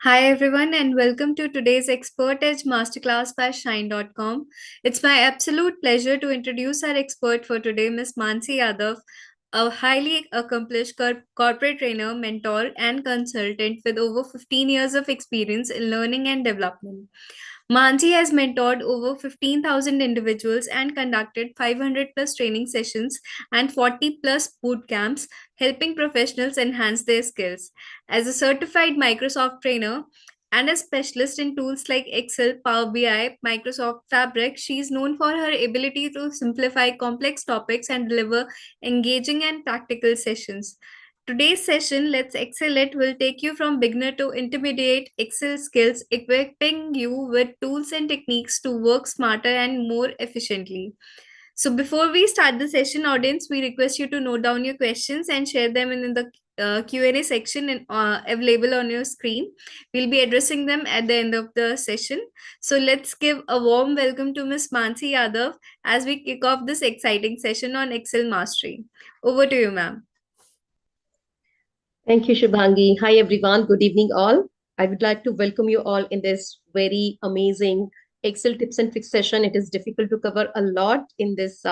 Hi everyone and welcome to today's Expert Edge Masterclass by Shine.com. It's my absolute pleasure to introduce our expert for today, Miss Mansi Yadav, a highly accomplished corporate trainer, mentor, and consultant with over 15 years of experience in learning and development. Mansi has mentored over 15,000 individuals and conducted 500 plus training sessions and 40 plus boot camps, helping professionals enhance their skills. As a certified Microsoft trainer and a specialist in tools like Excel, Power BI, Microsoft Fabric, she is known for her ability to simplify complex topics and deliver engaging and practical sessions. Today's session, Let's Excel It, will take you from beginner to intermediate Excel skills, equipping you with tools and techniques to work smarter and more efficiently. So, before we start the session, audience, we request you to note down your questions and share them in the Q&A section available on your screen. We'll be addressing them at the end of the session. So, let's give a warm welcome to Ms. Mansi Yadav as we kick off this exciting session on Excel mastery. Over to you, ma'am. Thank you, Shubhangi. Hi, everyone. Good evening, all. I would like to welcome you all in this very amazing Excel tips and tricks session. It is difficult to cover a lot in this,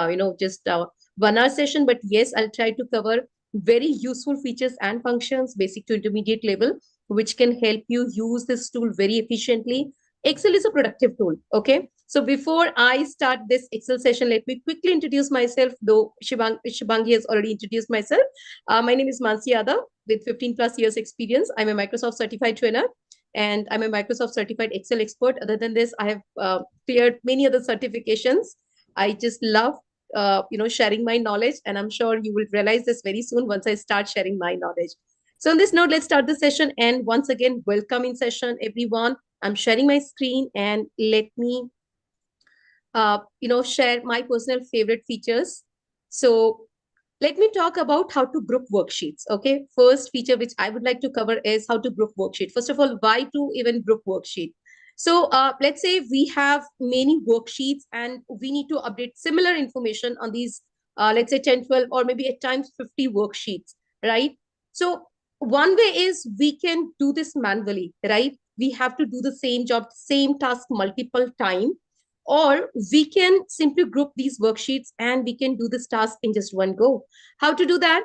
just 1 hour session. But yes, I'll try to cover very useful features and functions, basic to intermediate level, which can help you use this tool very efficiently. Excel is a productive tool. Okay. So before I start this Excel session, let me quickly introduce myself, though Shubhangi has already introduced myself. My name is Mansi Yadav with 15 plus years experience. I'm a Microsoft certified trainer and I'm a Microsoft certified Excel expert. Other than this, I have cleared many other certifications. I just love, sharing my knowledge, and I'm sure you will realize this very soon once I start sharing my knowledge. So on this note, let's start the session. And once again, welcome in session, everyone. I'm sharing my screen and let me, share my personal favorite features. So let me talk about how to group worksheets. Okay. First feature which I would like to cover is how to group worksheet. First of all, why to even group worksheet? So let's say we have many worksheets and we need to update similar information on these, let's say 10, 12, or maybe at times 50 worksheets, right? So one way is we can do this manually, right? We have to do the same job, same task multiple times, or we can simply group these worksheets and we can do this task in just one go. How to do that?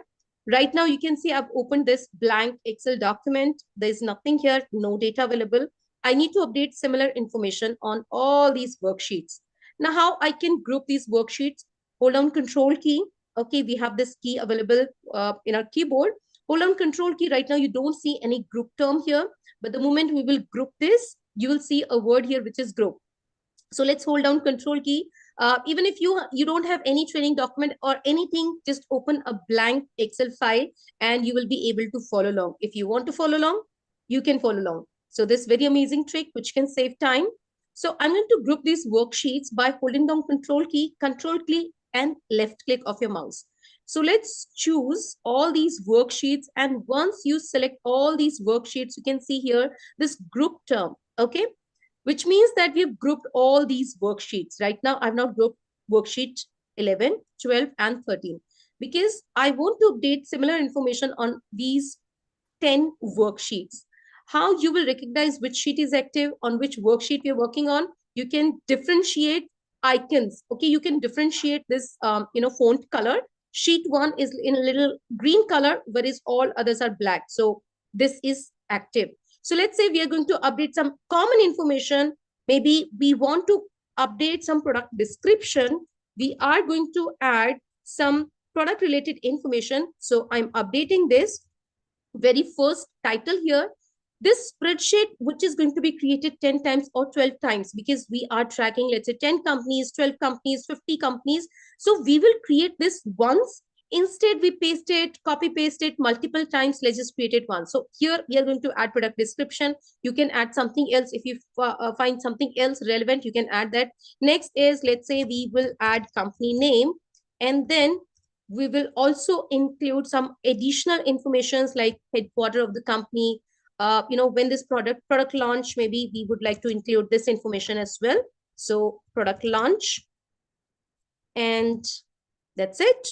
Right now, you can see I've opened this blank Excel document. There's nothing here, no data available. I need to update similar information on all these worksheets. Now, how I can group these worksheets? Hold down Control key. Okay, we have this key available in our keyboard. Hold down Control key. Right now, you don't see any group term here. But the moment we will group this, you will see a word here, which is group. So let's hold down Control key. Even if you don't have any training document or anything, just open a blank Excel file and you will be able to follow along. If you want to follow along, you can follow along. So this very amazing trick which can save time. So I'm going to group these worksheets by holding down Control key, Control click, and left click of your mouse. So let's choose all these worksheets. And once you select all these worksheets, you can see here this group term. Okay, which means that we've grouped all these worksheets. Right now, I've now grouped worksheet 11, 12, and 13 because I want to update similar information on these 10 worksheets. How you will recognize which sheet is active, on which worksheet you're working on, you can differentiate icons. Okay, you can differentiate this, font color. Sheet 1 is in a little green color, whereas all others are black. So this is active. So let's say we are going to update some common information. Maybe we want to update some product description. We are going to add some product related information. So I'm updating this very first title here. This spreadsheet, which is going to be created 10 times or 12 times, because we are tracking, let's say 10 companies, 12 companies, 50 companies. So we will create this once. Instead, we paste it, copy paste it multiple times. Let's just create it once. So here we are going to add product description. You can add something else. If you find something else relevant, you can add that. Next is, let's say we will add company name, and then We will also include some additional informations like headquarter of the company. When this product launch, maybe we would like to include this information as well. So product launch, and that's it.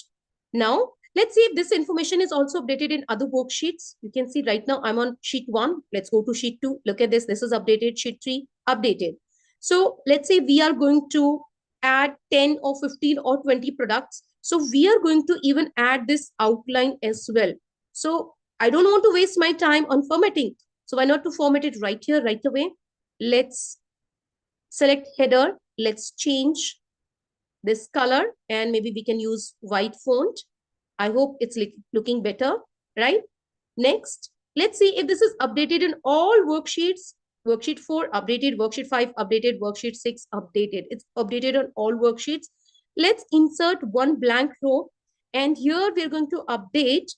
Now, let's see if this information is also updated in other worksheets. You can see right now I'm on sheet 1. Let's go to sheet 2. Look at this. This is updated. Sheet 3, updated. So let's say we are going to add 10 or 15 or 20 products. So we are going to even add this outline as well. So I don't want to waste my time on formatting. So why not to format it right here, right away? Let's select header. Let's change this color, and maybe we can use white font. I hope it's looking better, right? Next, let's see if this is updated in all worksheets. Worksheet 4 updated, worksheet 5 updated, worksheet 6 updated. It's updated on all worksheets. Let's insert one blank row, and here we're going to update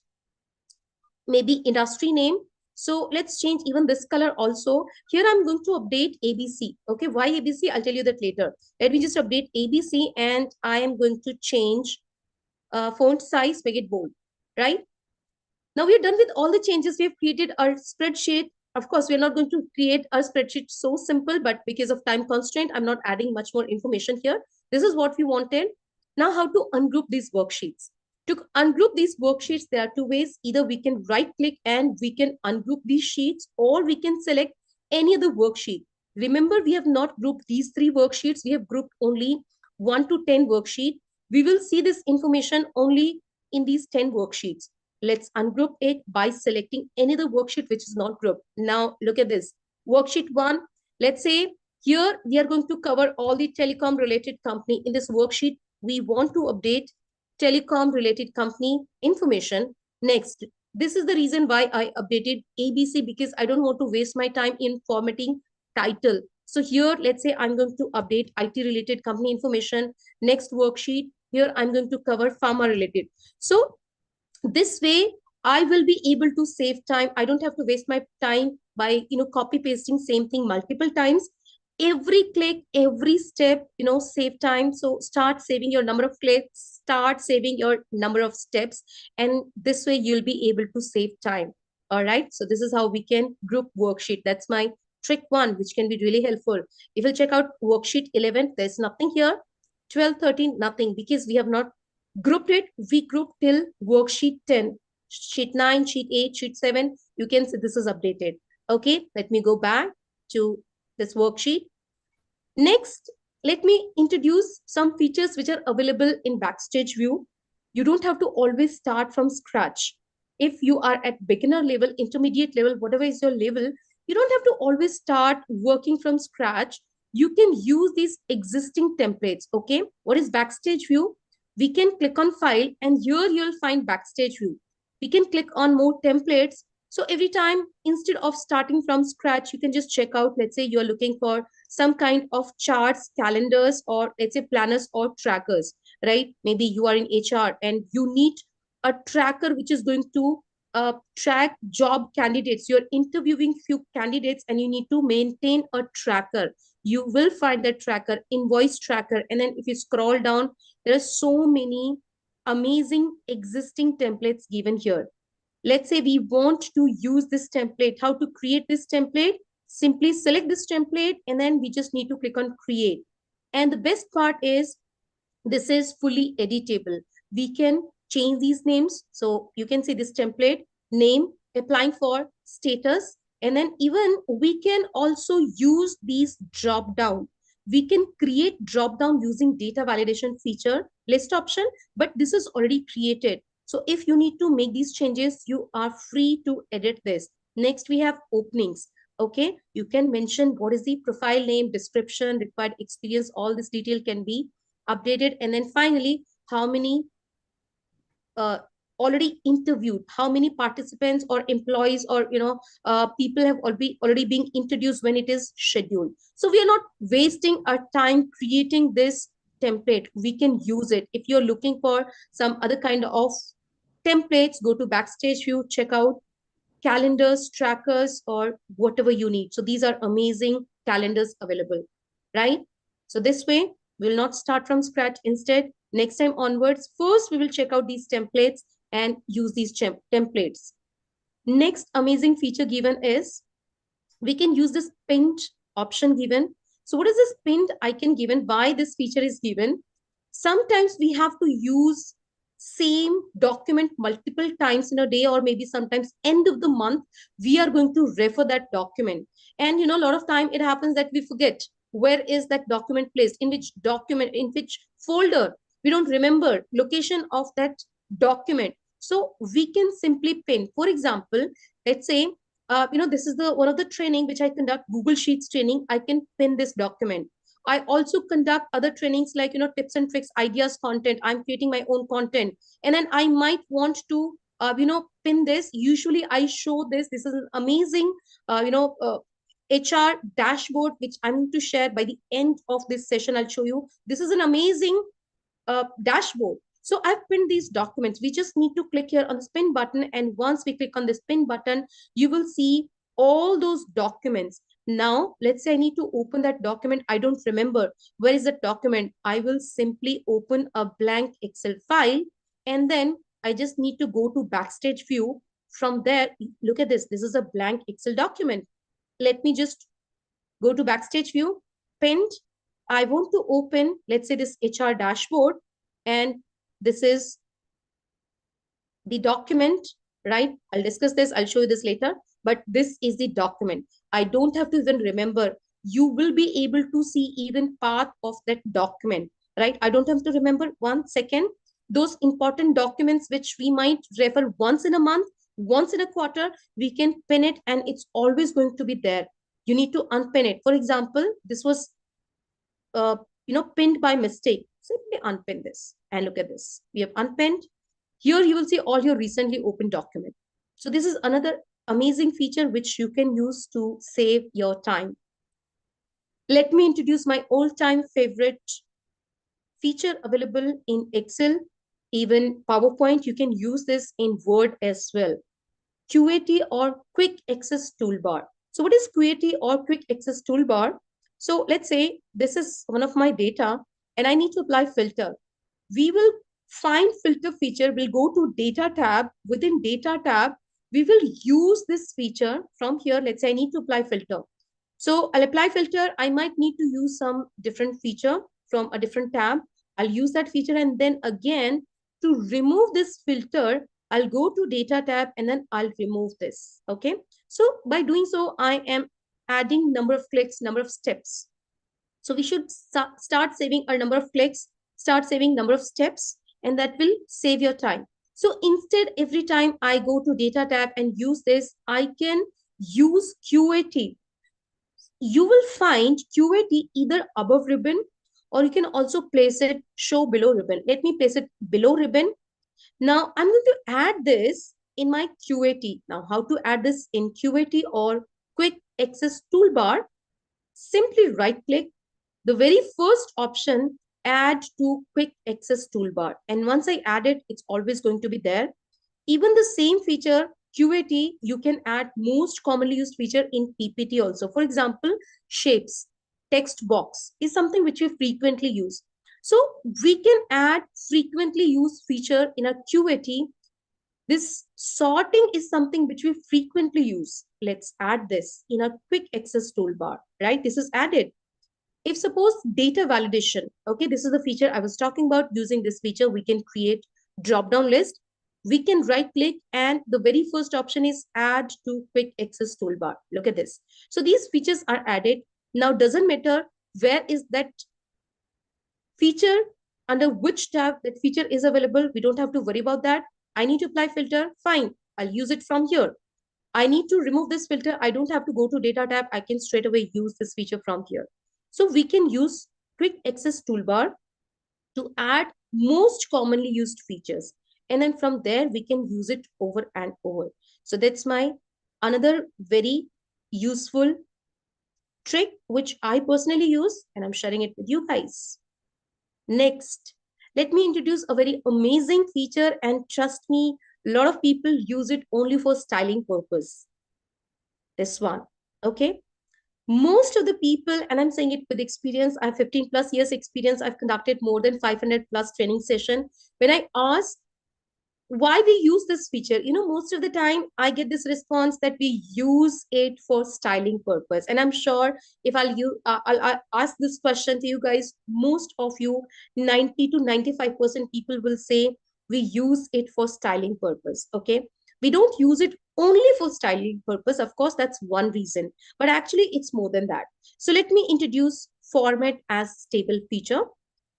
maybe industry name. So let's change even this color also. Here I'm going to update ABC. Okay, why ABC? I'll tell you that later. Let me just update ABC, and I am going to change font size, make it bold, right? Now we're done with all the changes. We have created our spreadsheet. Of course, we're not going to create a spreadsheet so simple, but because of time constraint, I'm not adding much more information here. This is what we wanted. Now, how to ungroup these worksheets? To ungroup these worksheets, there are two ways. Either we can right click and we can ungroup these sheets, or we can select any other worksheet. Remember, we have not grouped these 3 worksheets. We have grouped only 1 to 10 worksheet. We will see this information only in these 10 worksheets. Let's ungroup it by selecting any other worksheet which is not grouped. Now, look at this. Worksheet 1, let's say here we are going to cover all the telecom related company. In this worksheet, we want to update telecom related company information. Next, this is the reason why I updated ABC, because I don't want to waste my time in formatting title. So here, let's say I'm going to update IT related company information. Next worksheet, here I'm going to cover pharma related. So this way, I will be able to save time. I don't have to waste my time by copy pasting same thing multiple times. Every click, every step, save time. So start saving your number of clicks, start saving your number of steps, and this way you'll be able to save time. All right, so this is how we can group worksheet. That's my trick 1, which can be really helpful. If you check out worksheet 11, there's nothing here. 12, 13, nothing, because we have not grouped it. We grouped till worksheet 10, sheet 9, sheet 8, sheet 7. You can see this is updated. Okay, let me go back to this worksheet. Next, let me introduce some features which are available in Backstage View. You don't have to always start from scratch. If you are at beginner level, intermediate level, whatever is your level, you don't have to always start working from scratch. You can use these existing templates. Okay, what is Backstage View? We can click on File, and here you'll find Backstage View. We can click on More Templates. So every time, instead of starting from scratch, you can just check out, let's say you're looking for some kind of charts, calendars, or let's say planners or trackers, right? Maybe you are in HR and you need a tracker which is going to track job candidates. You're interviewing few candidates and you need to maintain a tracker. You will find that tracker, invoice tracker. And then if you scroll down, there are so many amazing existing templates given here. Let's say we want to use this template. How to create this template? Simply select this template, and then we just need to click on create. And the best part is this is fully editable. We can change these names. So you can see this template, name, applying for, status, and then even we can also use these drop down. We can create drop down using data validation feature list option, but this is already created. So if you need to make these changes, you are free to edit this. Next, we have openings. Okay, you can mention what is the profile name, description, required experience, all this detail can be updated. And then finally, how many already interviewed, how many participants or employees or people have already been introduced when it is scheduled. So we are not wasting our time creating this template. We can use it. If you're looking for some other kind of templates, go to Backstage View, check out calendars, trackers, or whatever you need. So these are amazing calendars available, right? So this way, we'll not start from scratch. Instead, Next time onwards, first we will check out these templates and use these templates. Next amazing feature given is we can use this pinned option given. So what is this pinned icon given? Why this feature is given? Sometimes we have to use same document multiple times in a day, or maybe sometimes end of the month we are going to refer that document. And a lot of time it happens that we forget where is that document placed, in which document, in which folder. We don't remember location of that document. So we can simply pin. For example, let's say this is the one of the training which I conduct, Google Sheets training. I can pin this document. I also conduct other trainings like, tips and tricks, ideas, content. I'm creating my own content. And then I might want to, pin this. Usually I show this. This is an amazing, HR dashboard, which I'm going to share by the end of this session. I'll show you. This is an amazing dashboard. So I've pinned these documents. We just need to click here on the pin button. And once we click on this pin button, you will see all those documents. Now, let's say I need to open that document. I don't remember where is that document. I will simply open a blank Excel file. And then I just need to go to backstage view. From there, look at this. This is a blank Excel document. Let me just go to backstage view, pinned. I want to open, let's say, this HR dashboard, and this is the document, right? I'll discuss this. I'll show you this later, but this is the document. I don't have to even remember. You will be able to see even part of that document, right? I don't have to remember. 1 second. Those important documents which we might refer once in a month, once in a quarter, we can pin it and it's always going to be there. You need to unpin it. For example, this was pinned by mistake. Simply unpin this and look at this. We have unpinned. Here you will see all your recently opened document. So this is another amazing feature which you can use to save your time. Let me introduce my all-time favorite feature available in Excel, even PowerPoint. You can use this in Word as well. QAT or Quick Access Toolbar. So what is QAT or Quick Access Toolbar? So let's say this is one of my data and I need to apply filter. We will find filter feature. We'll go to data tab. Within data tab, we will use this feature from here. Let's say I need to apply filter. So I'll apply filter. I might need to use some different feature from a different tab. I'll use that feature. And then again, to remove this filter, I'll go to data tab and then I'll remove this. Okay. So by doing so, I am adding number of clicks, number of steps. So we should start saving our number of clicks, start saving number of steps, and that will save your time. So instead, every time I go to data tab and use this, I can use QAT. You will find QAT either above ribbon or you can also place it show below ribbon. Let me place it below ribbon. Now I'm going to add this in my QAT. Now how to add this in QAT or Quick Access Toolbar? Simply right click. The very first option, add to Quick Access Toolbar. And once I add it, it's always going to be there. Even the same feature, QAT, you can add most commonly used feature in PPT also. For example, shapes, text box is something which we frequently use. So we can add frequently used feature in a QAT. This sorting is something which we frequently use. Let's add this in a Quick Access Toolbar, right? This is added. If suppose data validation, okay, this is the feature I was talking about. Using this feature, we can create drop-down list. We can right click and the very first option is add to Quick Access Toolbar. Look at this. So these features are added. Now doesn't matter where is that feature, under which tab that feature is available. We don't have to worry about that. I need to apply filter. Fine. I'll use it from here. I need to remove this filter. I don't have to go to data tab. I can straight away use this feature from here. So we can use Quick Access Toolbar to add most commonly used features. And then from there, we can use it over and over. So that's my another very useful trick, which I personally use, and I'm sharing it with you guys. Next, let me introduce a very amazing feature, and trust me, a lot of people use it only for styling purpose. This one, okay? Most of the people, and I'm saying it with experience, I have 15 plus years experience, I've conducted more than 500 plus training session. When I ask why we use this feature, most of the time I get this response that we use it for styling purpose. And I'm sure if I'll ask this question to you guys, most of you, 90 to 95% people will say we use it for styling purpose. Okay, we don't use it only for styling purpose, of course that's one reason, but actually it's more than that. So let me introduce format as table feature.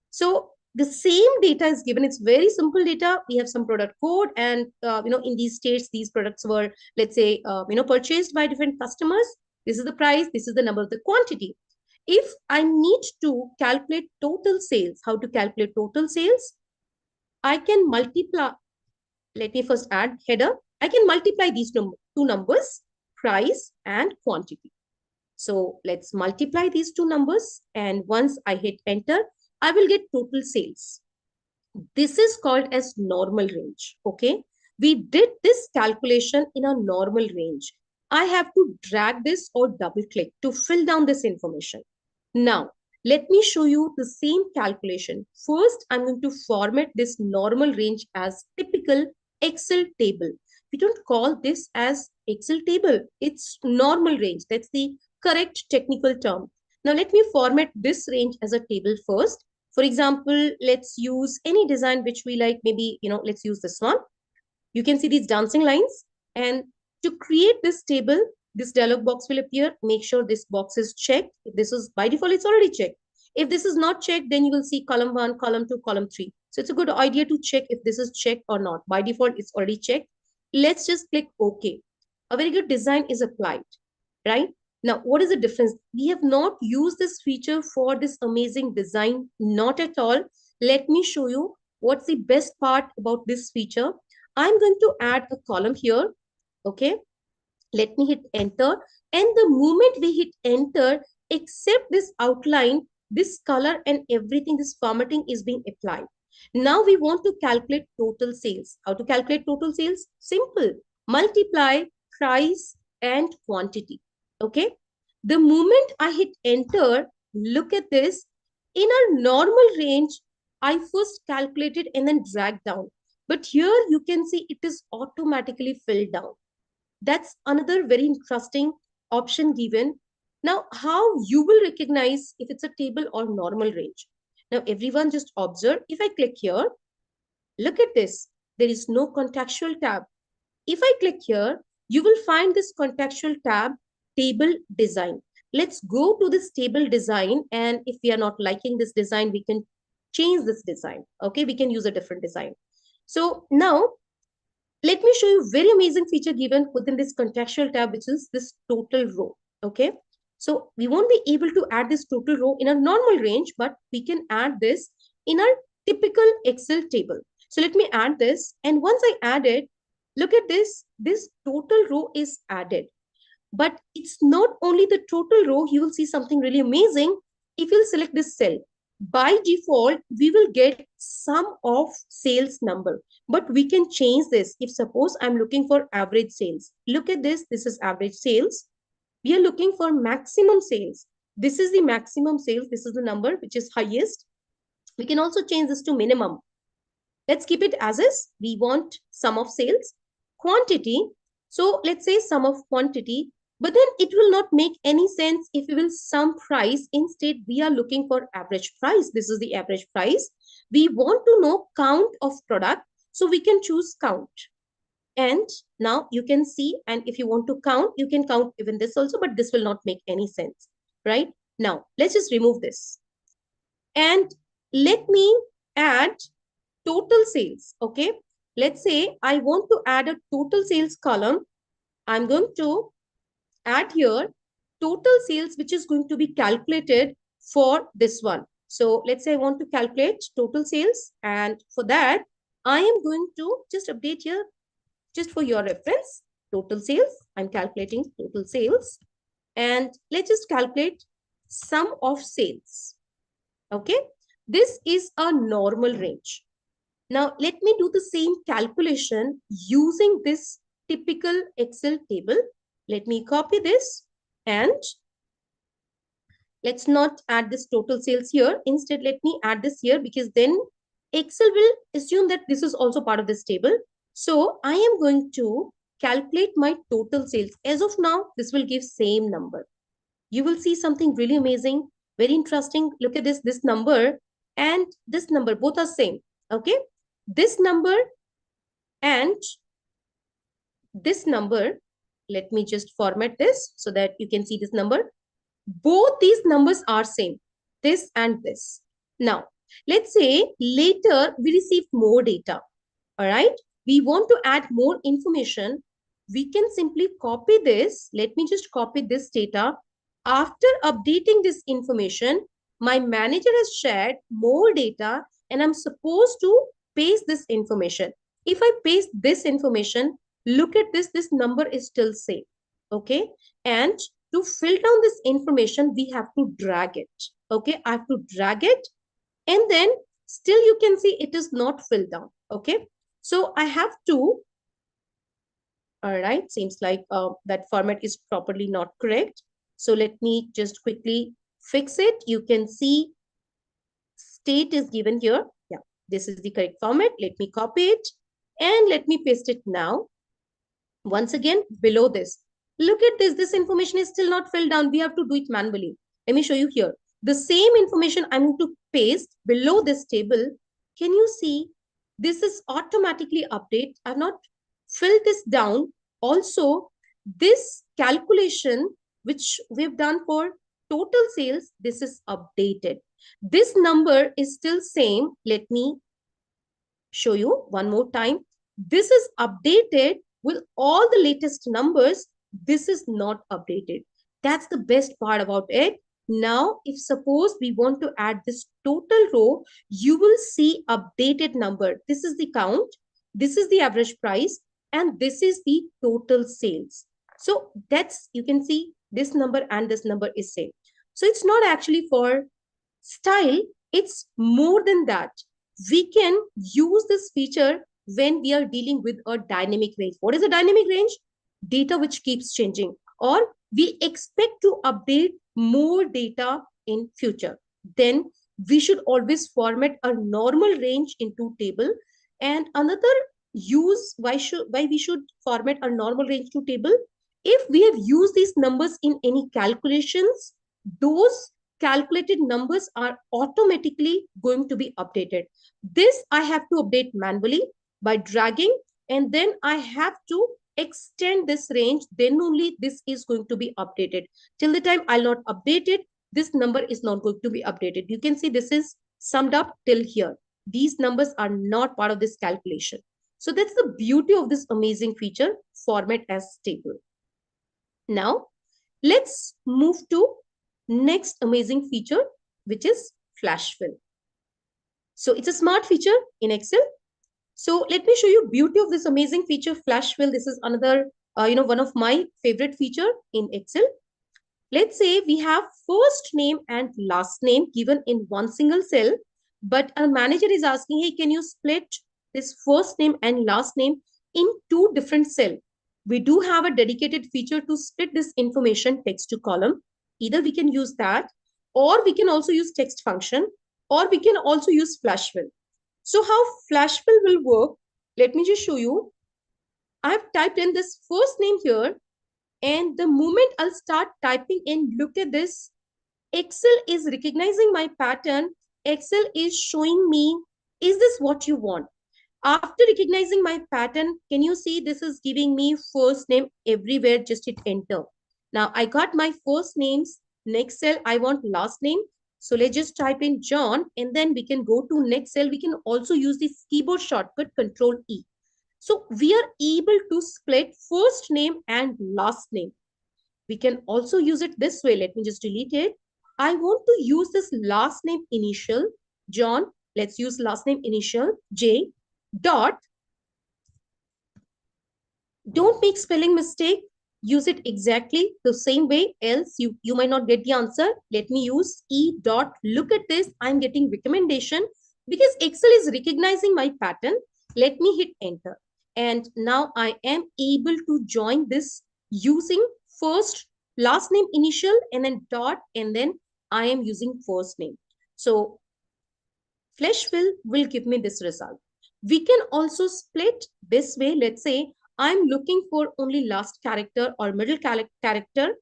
So the same data is given. It's very simple data. We have some product code, and in these states, these products were, let's say, purchased by different customers. This is the price. This is the number of the quantity. If I need to calculate total sales, how to calculate total sales? I can multiply. Let me first add header. I can multiply these two numbers, price and quantity. So let's multiply these two numbers. And once I hit enter, I will get total sales. This is called as normal range. Okay. We did this calculation in a normal range. I have to drag this or double click to fill down this information. Now, let me show you the same calculation. First, I'm going to format this normal range as typical Excel table. We don't call this as Excel table. It's normal range. That's the correct technical term. Now, let me format this range as a table first. For example, let's use any design which we like. Maybe, let's use this one. You can see these dancing lines. And to create this table, this dialog box will appear. Make sure this box is checked. If this is by default, it's already checked. If this is not checked, then you will see column 1, column 2, column 3. So it's a good idea to check if this is checked or not. By default, it's already checked. Let's just click OK. A very good design is applied, right? Now, what is the difference? We have not used this feature for this amazing design, not at all. Let me show you what's the best part about this feature. I'm going to add a column here. Okay. Let me hit enter. And the moment we hit enter, except this outline, this color and everything, this formatting is being applied. Now we want to calculate total sales. How to calculate total sales? Simple. Multiply price and quantity. Okay. The moment I hit enter, look at this. In a normal range, I first calculated and then dragged down. But here you can see it is automatically filled down. That's another very interesting option given. Now, how you will recognize if it's a table or normal range. Now, everyone just observe. If I click here, look at this. There is no contextual tab. If I click here, you will find this contextual tab, table design. Let's go to this table design. And if we are not liking this design, we can change this design. Okay, we can use a different design. So now let me show you very amazing feature given within this contextual tab, which is this total row. Okay. So we won't be able to add this total row in a normal range, but we can add this in our typical Excel table. So let me add this. And once I add it, look at this. This total row is added. But it's not only the total row. You will see something really amazing. If you'll select this cell, by default, we will get sum of sales number. But we can change this. If suppose I'm looking for average sales. Look at this. This is average sales. We are looking for maximum sales. This is the maximum sales. This is the number which is highest. We can also change this to minimum. Let's keep it as is. We want sum of sales. Quantity. So let's say sum of quantity. But then it will not make any sense if we will sum price. Instead, we are looking for average price. This is the average price. We want to know count of product. So we can choose count. And now you can see, and if you want to count, you can count even this also, but this will not make any sense, right? Now, let's just remove this. And let me add total sales, okay? Let's say I want to add a total sales column. I'm going to add here total sales, which is going to be calculated for this one. So let's say I want to calculate total sales. And for that, I am going to just update here, just for your reference, total sales. I'm calculating total sales. And let's just calculate sum of sales. Okay. This is a normal range. Now, let me do the same calculation using this typical Excel table. Let me copy this and Let's not add this total sales here. Instead, let me add this here because then Excel will assume that this is also part of this table. So I am going to calculate my total sales. As of now, this will give same number. You will see something really amazing, very interesting. Look at this number and this number, both are same. Okay. This number and this number, let me just format this so that you can see this number. Both these numbers are same, this and this. Now, let's say later we received more data. All right. We want to add more information. We can simply copy this. Let me just copy this data. After updating this information, my manager has shared more data and I'm supposed to paste this information. If I paste this information, look at this number is still same. Okay. And to fill down this information, we have to drag it. Okay. I have to drag it and then still you can see it is not filled down. Okay. So I have to, all right, seems like that format is properly not correct. So let me just quickly fix it. You can see state is given here. Yeah, this is the correct format. Let me copy it and let me paste it now. Once again, below this, look at this. This information is still not filled down. We have to do it manually. Let me show you here. The same information I'm going to paste below this table. Can you see this is automatically update? I've not filled this down. Also, this calculation which we've done for total sales, this is updated. This number is still same. Let me show you one more time. This is updated with all the latest numbers. This is not updated. That's the best part about it. Now, if suppose we want to add this total row, you will see updated number. This is the count. This is the average price. And this is the total sales. So that's, you can see this number and this number is same. So it's not actually for style. It's more than that. We can use this feature when we are dealing with a dynamic range. What is a dynamic range? Data which keeps changing, or we expect to update more data in future. Then we should always format a normal range into table. And another use why we should format a normal range to table, if we have used these numbers in any calculations, those calculated numbers are automatically going to be updated. This I have to update manually by dragging, and then I have to extend this range. Then only this is going to be updated. Till the time I'll not update it, this number is not going to be updated. You can see this is summed up till here. These numbers are not part of this calculation. So that's the beauty of this amazing feature, format as table. Now, let's move to next amazing feature, which is flash fill. So it's a smart feature in Excel. So let me show you beauty of this amazing feature, flash fill. This is another, one of my favorite feature in Excel. Let's say we have first name and last name given in one single cell, but a manager is asking, hey, can you split this first name and last name in two different cells? We do have a dedicated feature to split this information text to column. Either we can use that, or we can also use text function, or we can also use flash fill. So how flash fill will work, let me just show you. I've typed in this first name here, and the moment I'll start typing in, look at this, Excel is recognizing my pattern. Excel is showing me, is this what you want? After recognizing my pattern, can you see this is giving me first name everywhere, just hit enter. Now I got my first names. Next cell, I want last name. So let's just type in John, and then we can go to next cell. We can also use this keyboard shortcut Control E. So we are able to split first name and last name. We can also use it this way. Let me just delete it. I want to use this last name initial, John. Let's use last name initial, J dot. Don't make spelling mistake. Use it exactly the same way, else you might not get the answer. Let me use E dot. Look at this. I'm getting recommendation because Excel is recognizing my pattern. Let me hit enter. And now I am able to join this using first last name initial and then dot and then I am using first name. So flash fill will give me this result. We can also split this way. Let's say I'm looking for only last character or middle character.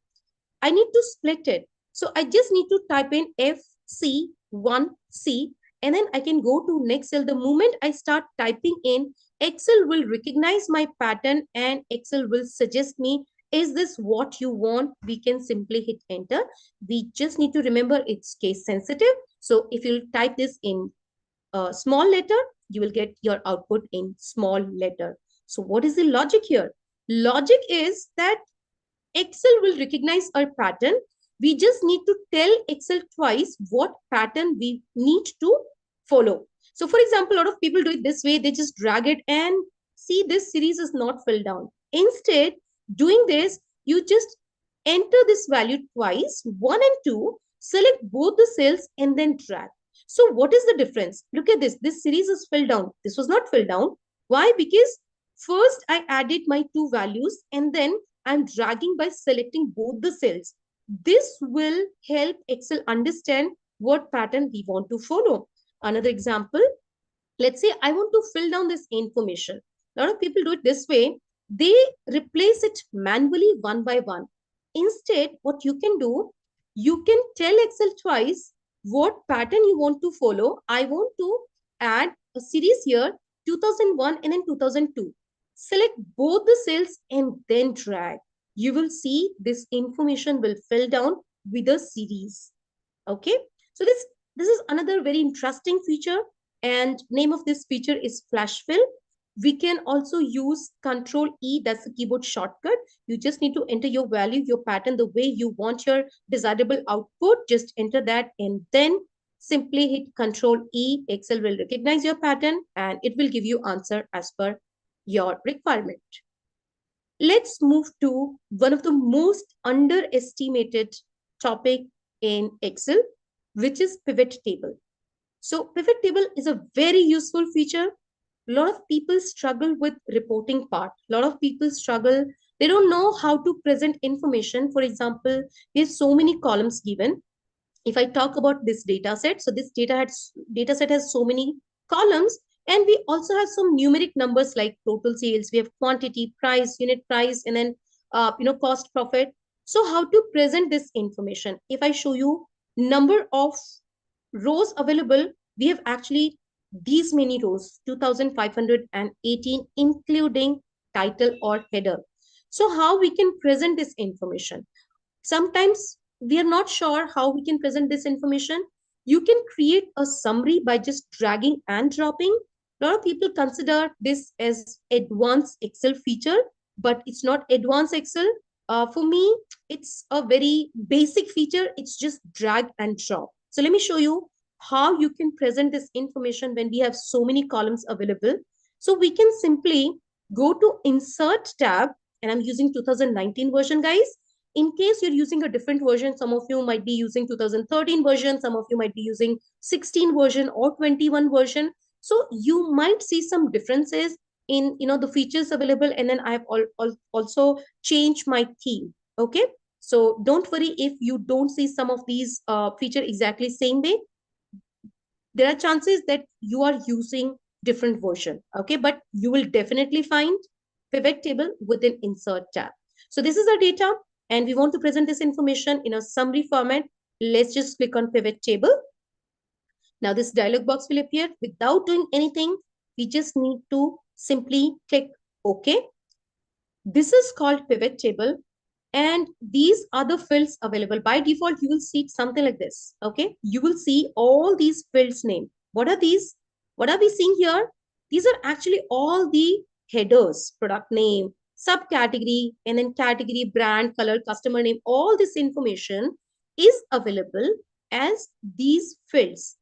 I need to split it. So I just need to type in FC1C, and then I can go to next cell. The moment I start typing in, Excel will recognize my pattern and Excel will suggest me, is this what you want? We can simply hit enter. We just need to remember it's case sensitive. So if you type this in a small letter, you will get your output in small letter. So what is the logic here? Logic is that Excel will recognize our pattern. We just need to tell Excel twice what pattern we need to follow. So for example, a lot of people do it this way. They just drag it and see this series is not filled down. Instead, doing this, you just enter this value twice, 1 and 2, select both the cells and then drag. So what is the difference? Look at this. This series is filled down. This was not filled down. Why? Because first I added my two values and then I'm dragging by selecting both the cells. This will help Excel understand what pattern we want to follow. Another example, let's say I want to fill down this information. A lot of people do it this way. They replace it manually one by one. Instead, what you can do, you can tell Excel twice what pattern you want to follow. I want to add a series here, 2001 and then 2002. Select both the cells and then drag. You will see this information will fill down with a series. Okay. So this is another very interesting feature, and name of this feature is flash fill. We can also use Control E, that's the keyboard shortcut. You just need to enter your value, your pattern, the way you want your desirable output. Just enter that and then simply hit Control E. Excel will recognize your pattern and it will give you answer as per your requirement. Let's move to one of the most underestimated topic in Excel, which is pivot table. So pivot table is a very useful feature. A lot of people struggle with reporting part. A lot of people struggle. They don't know how to present information. For example, there's so many columns given. If I talk about this data set, so this data set has so many columns, and we also have some numeric numbers like total sales. We have quantity, price, unit price, and then cost, profit. So how to present this information? If I show you number of rows available, we have actually these many rows, 2518, including title or header. So how we can present this information? Sometimes we are not sure how we can present this information. You can create a summary by just dragging and dropping. A lot of people consider this as advanced Excel feature, but it's not advanced Excel. For me, it's a very basic feature. It's just drag and drop. So let me show you how you can present this information when we have so many columns available. So we can simply go to Insert tab, and I'm using 2019 version, guys. In case you're using a different version, some of you might be using 2013 version, some of you might be using 16 version or 21 version. So you might see some differences in the features available, and then I've also changed my theme. Okay, so don't worry if you don't see some of these feature exactly same way. There are chances that you are using different version. Okay, but you will definitely find pivot table within Insert tab. So this is our data, and we want to present this information in a summary format. Let's just click on pivot table. Now this dialog box will appear. Without doing anything, we just need to simply click OK. This is called pivot table, and these are the fields available. By default, you will see something like this. Okay, you will see all these fields name. What are these? What are we seeing here? These are actually all the headers: product name, subcategory, and then category, brand, color, customer name. All this information is available as these fields.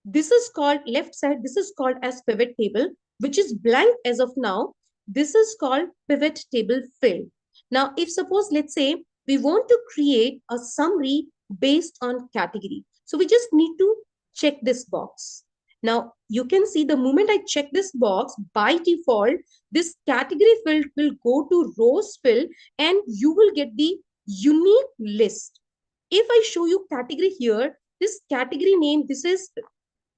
This is called left side. This is called as pivot table, which is blank as of now. This is called pivot table field. Now, if suppose, let's say we want to create a summary based on category. So we just need to check this box. Now, you can see the moment I check this box, by default, this category field will go to rows field and you will get the unique list. If I show you category here, this category name,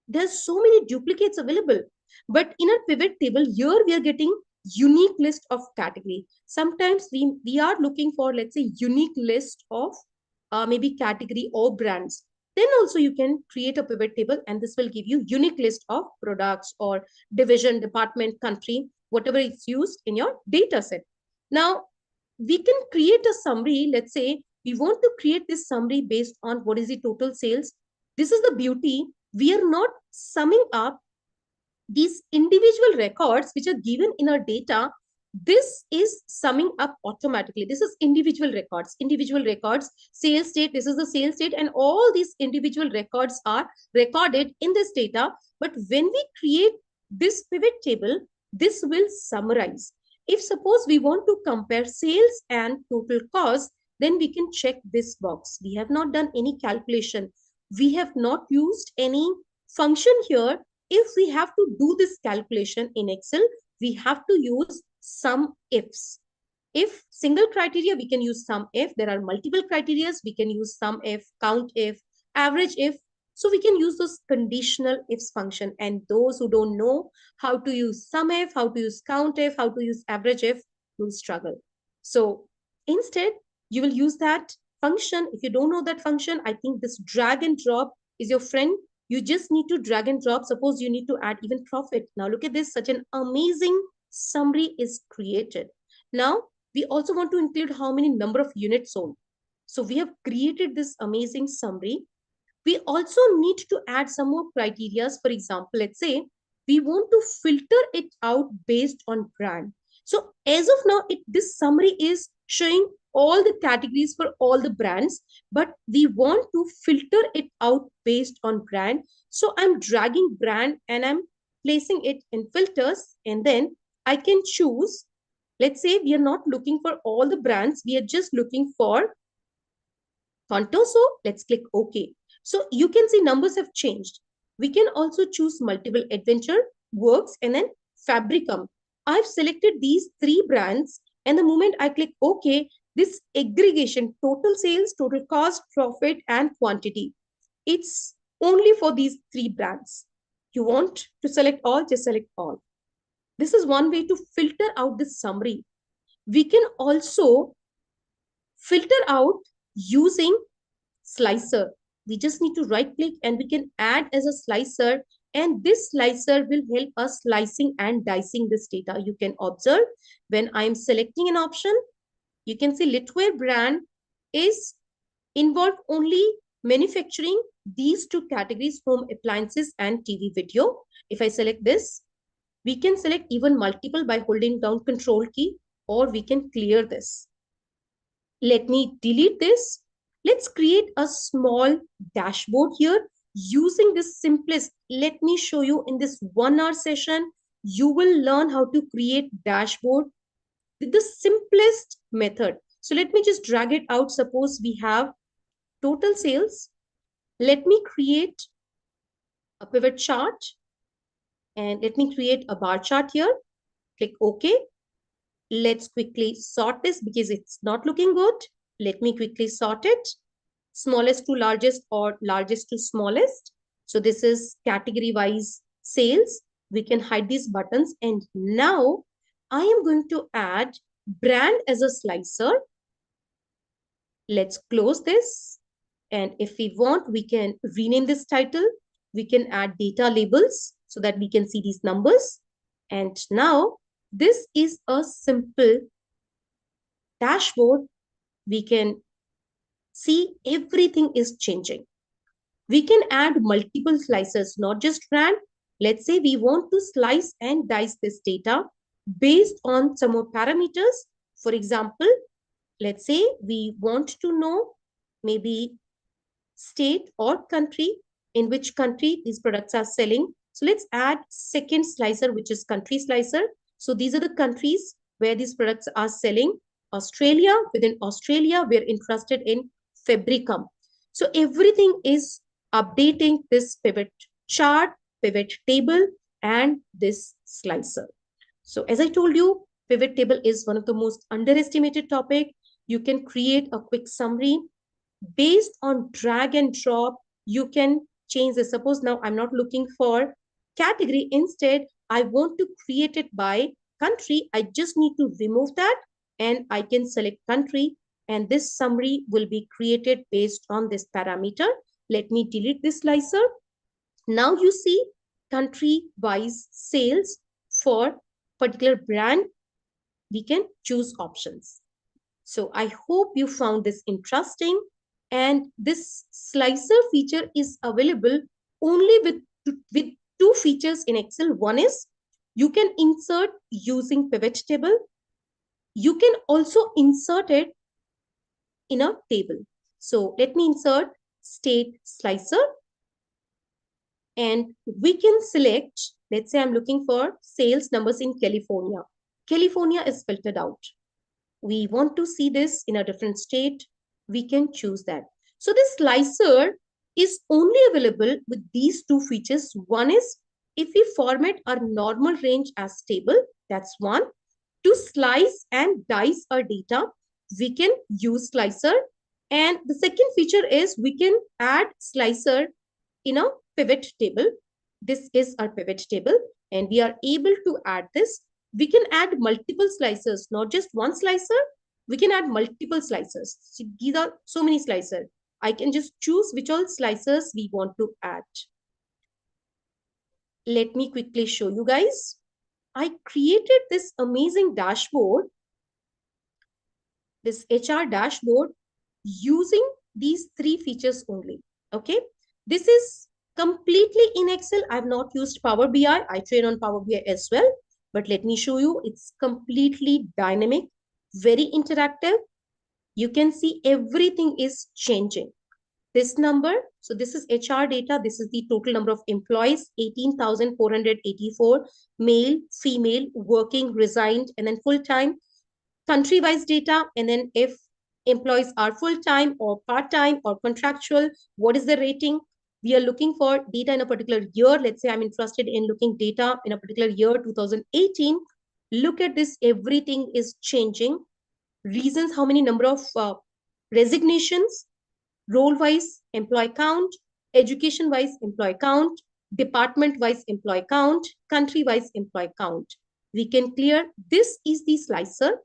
there's so many duplicates available. But in a pivot table, here we are getting unique list of category. Sometimes we are looking for, let's say, unique list of maybe category or brands. Then also you can create a pivot table, and this will give you unique list of products or division, department, country, whatever is used in your data set. Now, we can create a summary. Let's say we want to create this summary based on what is the total sales. This is the beauty. We are not summing up these individual records which are given in our data. This is summing up automatically. This is individual records, sales state. This is the sales state, and all these individual records are recorded in this data. But when we create this pivot table, this will summarize. If suppose we want to compare sales and total cost, then we can check this box. We have not done any calculation. We have not used any function here. If we have to do this calculation in Excel, we have to use sum ifs. If single criteria, we can use sum if. There are multiple criteria, we can use sum if, count if, average if. So we can use those conditional ifs function. And those who don't know how to use sum if, how to use count if, how to use average if, will struggle. So instead, you will use that function. If you don't know that function, I think this drag and drop is your friend. You just need to drag and drop. Suppose you need to add even profit. Now look at this, such an amazing summary is created. Now we also want to include how many number of units sold. So we have created this amazing summary. We also need to add some more criteria. For example, let's say we want to filter it out based on brand. So as of now, this summary is showing all the categories for all the brands, but we want to filter it out based on brand. So I'm dragging brand and I'm placing it in filters, and then I can choose. Let's say we are not looking for all the brands. We are just looking for Contoso. So let's click OK. So you can see numbers have changed. We can also choose multiple adventure, works, and then Fabricum. I've selected these three brands, and the moment I click OK, this aggregation, total sales, total cost, profit, and quantity, it's only for these three brands. You want to select all, just select all. This is one way to filter out this summary. We can also filter out using slicer. We just need to right click and we can add as a slicer, and this slicer will help us slicing and dicing this data. You can observe when I'm selecting an option, you can see Litware brand is involved only manufacturing these two categories, home appliances and TV video. If I select this, we can select even multiple by holding down control key, or we can clear this. Let me delete this. Let's create a small dashboard here using this simplest. Let me show you in this 1 hour session. You will learn how to create dashboard with the simplest method. So let me just drag it out. Suppose we have total sales. Let me create a pivot chart, and let me create a bar chart here. Click OK. Let's quickly sort this because it's not looking good. Let me quickly sort it. Smallest to largest or largest to smallest. So this is category wise sales. We can hide these buttons. And now I am going to add brand as a slicer. Let's close this. And if we want, we can rename this title. We can add data labels so that we can see these numbers. And now this is a simple dashboard. We can see everything is changing. We can add multiple slices, not just brand. Let's say we want to slice and dice this data based on some more parameters. For example, let's say we want to know maybe state or country, in which country these products are selling. So let's add second slicer, which is country slicer. So these are the countries where these products are selling. Australia, within Australia, we're interested in Fabricum. So everything is updating this pivot chart, pivot table, and this slicer. So as I told you, pivot table is one of the most underestimated topic. You can create a quick summary. Based on drag and drop, you can change this. Suppose now I'm not looking for category. Instead, I want to create it by country. I just need to remove that and I can select country, and this summary will be created based on this parameter. Let me delete this slicer. Now you see country wise sales for particular brand. We can choose options. So I hope you found this interesting. And this slicer feature is available only with two features in Excel. One is you can insert using pivot table. You can also insert it in a table. So let me insert state slicer, and we can select, let's say I'm looking for sales numbers in California. California is filtered out. We want to see this in a different state, we can choose that. So this slicer is only available with these two features. One is if we format our normal range as table, that's one. To slice and dice our data, we can use slicer. And the second feature is we can add slicer in a pivot table. This is our pivot table, and we are able to add this. We can add multiple slicers, not just one slicer. We can add multiple slicers. So these are so many slicers. I can just choose which all slicers we want to add. Let me quickly show you guys. I created this amazing dashboard, this HR dashboard, using these three features only. Okay. This is completely in Excel. I've not used Power BI. I train on Power BI as well. But let me show you. It's completely dynamic, very interactive. You can see everything is changing. This number, so this is HR data. This is the total number of employees, 18,484, male, female, working, resigned, and then full-time. Country-wise data, and then if employees are full-time or part-time or contractual, what is the rating? We are looking for data in a particular year. Let's say I'm interested in looking data in a particular year, 2018. Look at this, everything is changing. Reasons, how many number of resignations, role-wise employee count, education-wise employee count, department-wise employee count, country-wise employee count. We can clear. This is the slicer,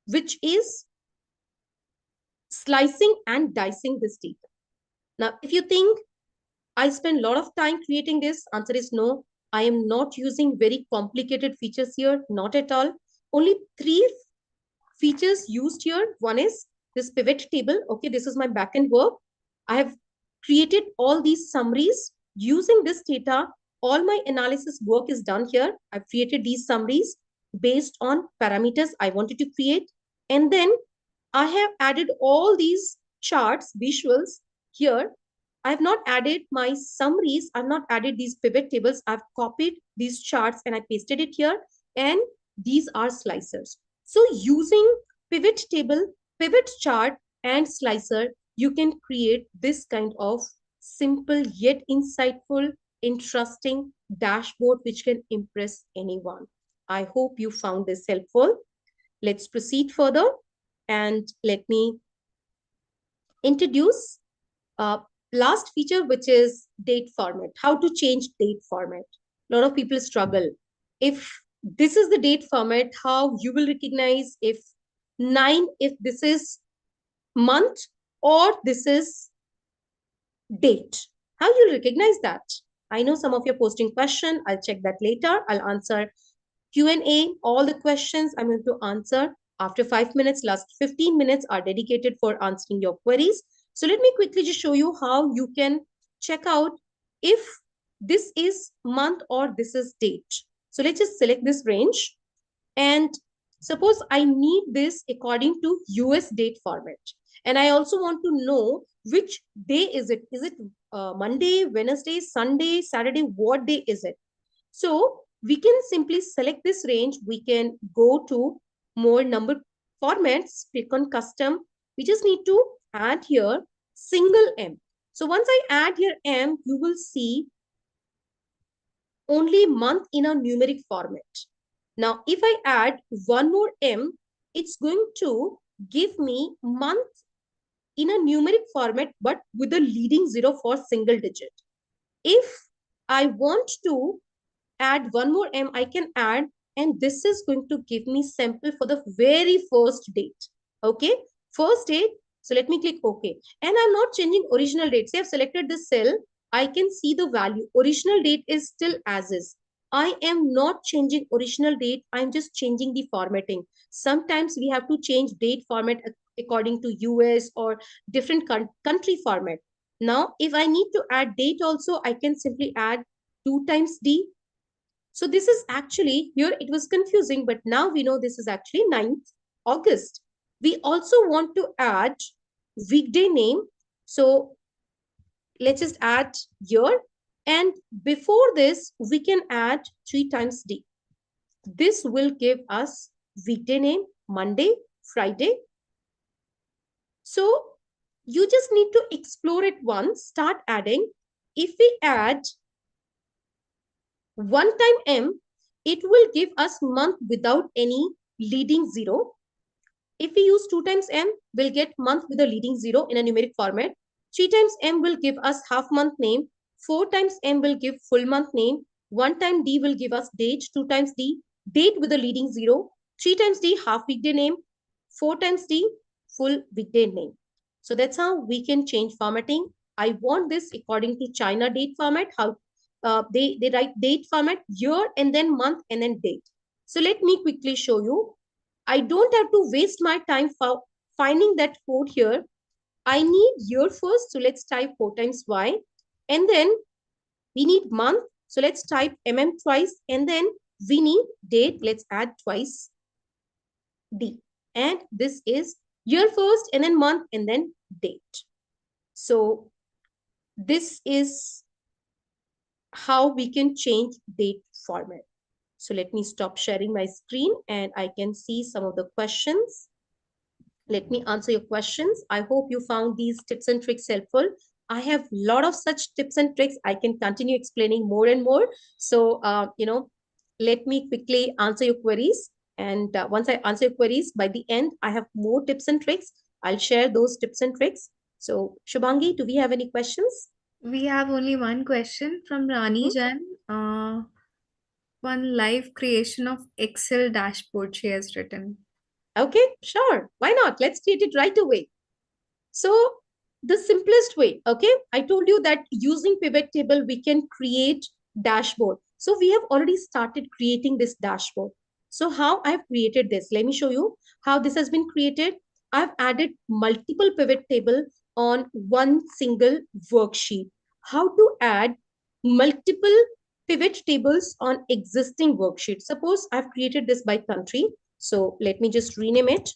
which is slicing and dicing this data. Now, if you think I spend a lot of time creating this, answer is no. I am not using very complicated features here, not at all. Only three features used here. One is this pivot table. Okay, this is my backend work. I have created all these summaries using this data. All my analysis work is done here. I've created these summaries based on parameters I wanted to create. And then I have added all these charts, visuals here. I have not added my summaries. I've not added these pivot tables. I've copied these charts and I pasted it here. And these are slicers. So using pivot table, pivot chart, and slicer, you can create this kind of simple yet insightful, interesting dashboard which can impress anyone. I hope you found this helpful. Let's proceed further. And let me introduce last feature, which is date format. How to change date format. A lot of people struggle. If this is the date format, how you will recognize if this is month or this is date. How you recognize that? I know some of you are posting question. I'll check that later. I'll answer Q&A. All the questions I'm going to answer after 5 minutes. Last 15 minutes are dedicated for answering your queries. So let me quickly just show you how you can check out if this is month or this is date. So let's just select this range. And suppose I need this according to US date format. And I also want to know which day is it. Is it Monday, Wednesday, Sunday, Saturday? What day is it? So we can simply select this range. We can go to more number formats, click on custom. We just need to add here single M. So once I add here M, you will see only month in a numeric format. Now, if I add one more M, it's going to give me month in a numeric format, but with a leading zero for single digit. If I want to add one more M, I can add, and this is going to give me sample for the very first date. Okay, first date. So let me click OK. And I'm not changing original date. Say I've selected this cell, I can see the value. Original date is still as is. I am not changing original date. I'm just changing the formatting. Sometimes we have to change date format according to US or different country format. Now, if I need to add date also, I can simply add 2 times D. So this is actually, here it was confusing, but now we know this is actually 9th August. We also want to add weekday name. So let's just add year. And before this, we can add 3 times D. This will give us weekday name, Monday, Friday. So you just need to explore it once, start adding. If we add 1 time M, it will give us month without any leading zero. If we use 2 times M, we'll get month with a leading zero in a numeric format. 3 times M will give us half month name. 4 times M will give full month name. 1 time D will give us date. 2 times D, date with a leading zero. 3 times D, half weekday name. 4 times D, full weekday name. So that's how we can change formatting. I want this according to China date format, how they write date format, year and then month and then date. So let me quickly show you. I don't have to waste my time for finding that code here. I need year first. So let's type 4 times Y. And then we need month. So let's type twice. And then we need date. Let's add twice D. And this is year first and then month and then date. So this is how we can change date format. So let me stop sharing my screen and I can see some of the questions. Let me answer your questions. I hope you found these tips and tricks helpful. I have a lot of such tips and tricks. I can continue explaining more and more. So, let me quickly answer your queries. And once I answer your queries, by the end, I have more tips and tricks. I'll share those tips and tricks. So, Shubhangi, do we have any questions? We have only one question from Rani Mhm. Jan. One live creation of Excel dashboard she has written. Okay, sure. Why not? Let's create it right away. So the simplest way, okay, I told you that using pivot table, we can create dashboard. So we have already started creating this dashboard. So how I've created this, let me show you how this has been created. I've added multiple pivot table on one single worksheet. How to add multiple pivot tables on existing worksheet. Suppose I've created this by country. So let me just rename it.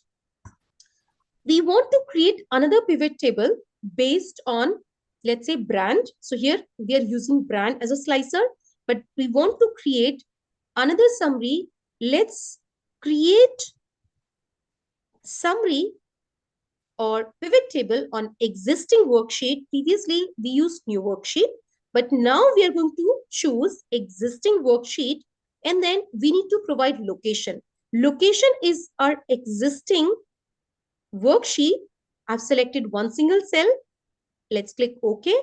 We want to create another pivot table based on, let's say, brand. So here we are using brand as a slicer, but we want to create another summary. Let's create summary or pivot table on existing worksheet. Previously, we used new worksheet, but now we are going to choose existing worksheet and then we need to provide location. Location is our existing worksheet. I've selected one single cell. Let's click OK.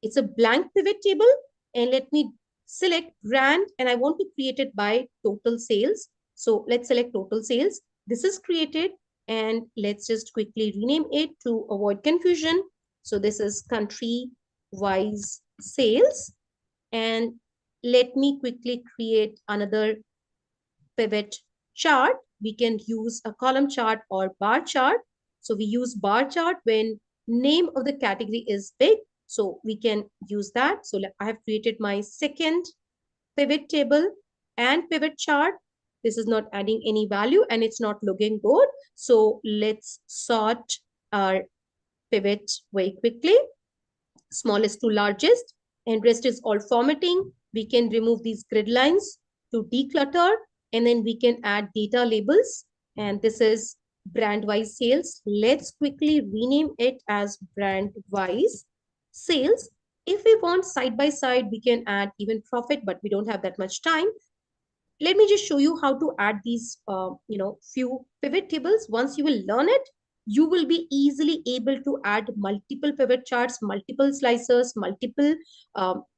It's a blank pivot table. And let me select brand and I want to create it by total sales. So let's select total sales. This is created and let's just quickly rename it to avoid confusion. So this is country wise sales. And let me quickly create another pivot chart. We can use a column chart or bar chart. So we use bar chart when name of the category is big. So we can use that. So I have created my second pivot table and pivot chart. This is not adding any value and it's not looking good. So let's sort our pivot very quickly. Smallest to largest, and rest is all formatting. We can remove these grid lines to declutter, and then we can add data labels. And this is brand wise sales. Let's quickly rename it as brand wise sales. If we want side by side, we can add even profit, but we don't have that much time. Let me just show you how to add these few pivot tables. Once you will learn it, you will be easily able to add multiple pivot charts, multiple slicers, multiple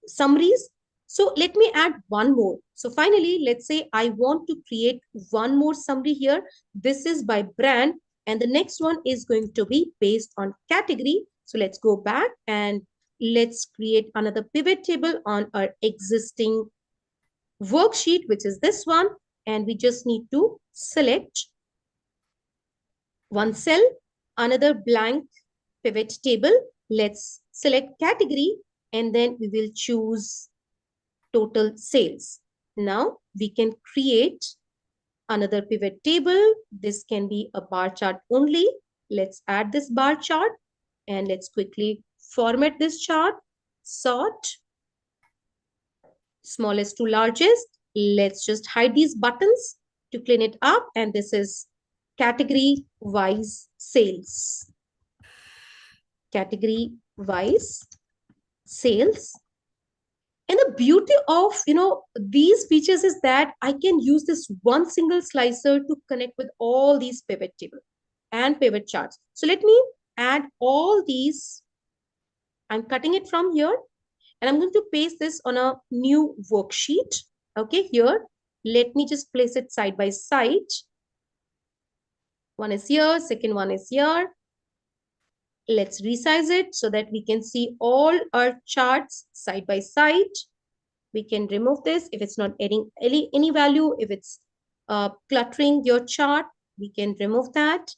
summaries. So let me add one more. So finally, let's say I want to create one more summary here. This is by brand, and the next one is going to be based on category. So let's go back and let's create another pivot table on our existing worksheet, which is this one. And we just need to select one cell, another blank pivot table. Let's select category, and then we will choose total sales. Now we can create another pivot table. This can be a bar chart only. Let's add this bar chart, and let's quickly format this chart. Sort smallest to largest. Let's just hide these buttons to clean it up. And this is category wise sales. Category wise sales. And the beauty of these features is that I can use this one single slicer to connect with all these pivot tables and pivot charts. So let me add all these. I'm cutting it from here, and I'm going to paste this on a new worksheet. Okay, here, let me just place it side by side. One is here, second one is here. Let's resize it so that we can see all our charts side by side. We can remove this if it's not adding any value. If it's cluttering your chart, we can remove that.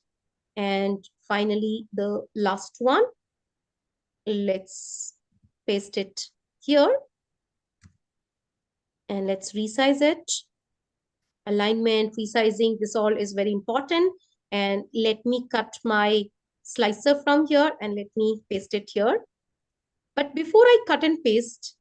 And finally, the last one, let's paste it here. And let's resize it. Alignment, resizing, this all is very important. And let me cut my slicer from here and let me paste it here. But before I cut and paste,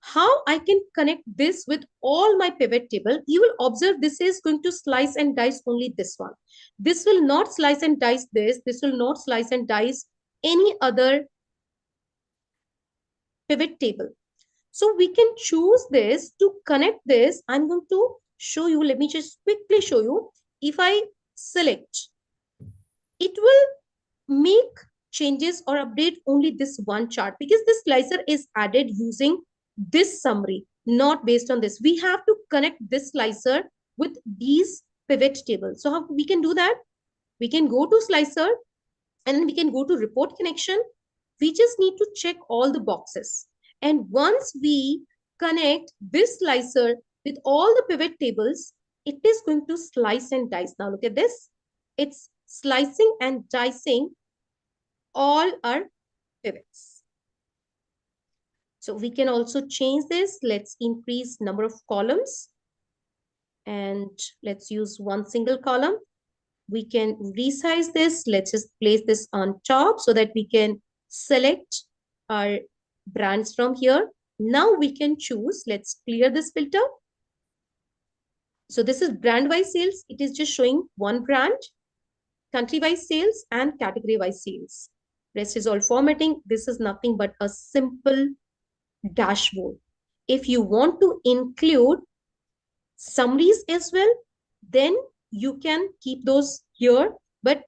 how I can connect this with all my pivot table, you will observe this is going to slice and dice only this one. This will not slice and dice this. This will not slice and dice any other pivot table. So we can choose this to connect this. I'm going to show you. Let me just quickly show you. If I select, it will make changes or update only this one chart because this slicer is added using this summary, not based on this. We have to connect this slicer with these pivot tables. So how we can do that? We can go to slicer and then we can go to report connection. We just need to check all the boxes. And once we connect this slicer with all the pivot tables, it is going to slice and dice. Now look at this. It's slicing and dicing all our pivots. So we can also change this. Let's increase number of columns. And let's use one single column. We can resize this. Let's just place this on top so that we can select our brands from here. Now we can choose, let's clear this filter. So this is brand-wise sales. It is just showing one brand, country-wise sales and category-wise sales. Rest is all formatting. This is nothing but a simple dashboard. If you want to include summaries as well, then you can keep those here. But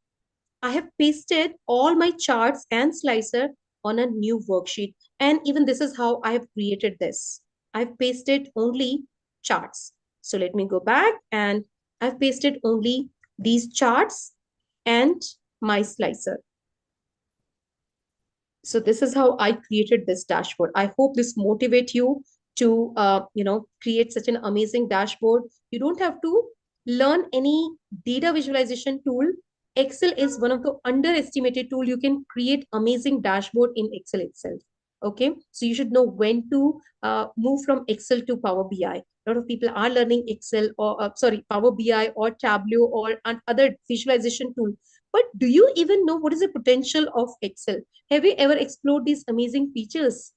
I have pasted all my charts and slicer on a new worksheet. And even this is how I have created this. I've pasted only charts. So let me go back and I've pasted only these charts and my slicer. So this is how I created this dashboard. I hope this motivates you to create such an amazing dashboard. You don't have to learn any data visualization tool. Excel is one of the underestimated tool. You can create amazing dashboard in Excel itself. Okay, so you should know when to move from Excel to Power BI. A lot of people are learning Excel or Power BI or Tableau or other visualization tool. But do you even know what is the potential of Excel? Have you ever explored these amazing features?